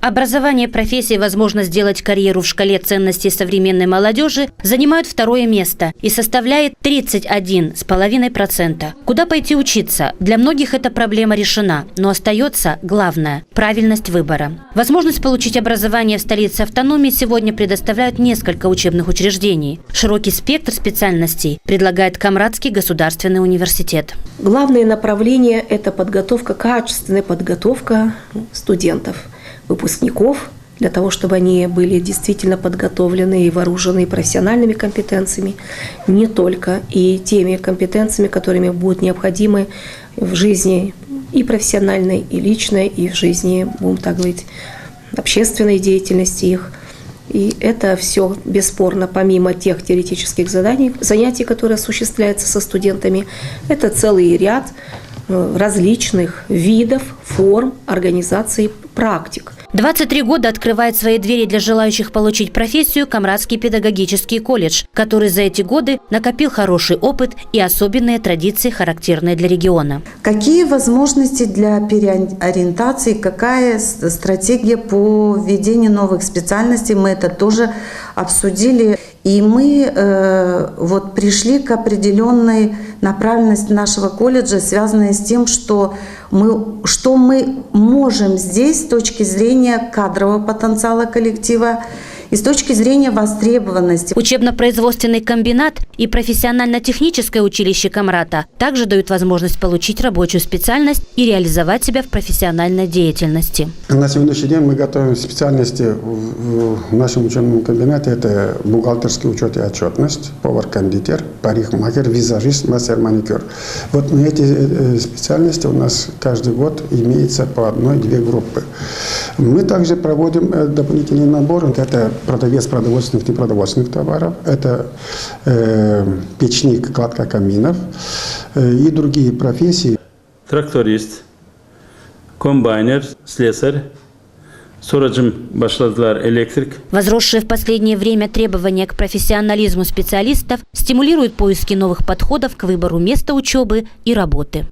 Образование профессии, возможность сделать карьеру в шкале ценностей современной молодежи занимают второе место и составляет 31,5%. Куда пойти учиться? Для многих эта проблема решена, но остается главное – правильность выбора. Возможность получить образование в столице автономии сегодня предоставляют несколько учебных учреждений. Широкий спектр специальностей предлагает Камрадский государственный университет. Главное направление – это подготовка, качественная подготовка студентов, выпускников, для того, чтобы они были действительно подготовлены и вооружены профессиональными компетенциями, не только, и теми компетенциями, которыми будут необходимы в жизни и профессиональной, и личной, и в жизни, будем так говорить, общественной деятельности их. И это все бесспорно, помимо тех теоретических занятий, которые осуществляются со студентами, это целый ряд различных видов, форм организации практик. 23 года открывает свои двери для желающих получить профессию Камрадский педагогический колледж, который за эти годы накопил хороший опыт и особенные традиции, характерные для региона. Какие возможности для переориентации, какая стратегия по введению новых специальностей, мы это тоже обсудили. И мы пришли к определенной направленности нашего колледжа, связанной с тем, что мы можем здесь с точки зрения кадрового потенциала коллектива и с точки зрения востребованности. Учебно-производственный комбинат и профессионально-техническое училище Камрата также дают возможность получить рабочую специальность и реализовать себя в профессиональной деятельности. На сегодняшний день мы готовим специальности в нашем учебном комбинате. Это бухгалтерский учет и отчетность, повар-кондитер, парикмахер, визажист, мастер-маникюр. Вот на эти специальности у нас каждый год имеется по 1-2 группы. Мы также проводим дополнительный набор. Это продавец продовольственных и непродовольственных товаров, это печник, кладка каминов и другие профессии. Тракторист, комбайнер, слесарь, электрик. Возросшие в последнее время требования к профессионализму специалистов стимулируют поиски новых подходов к выбору места учебы и работы.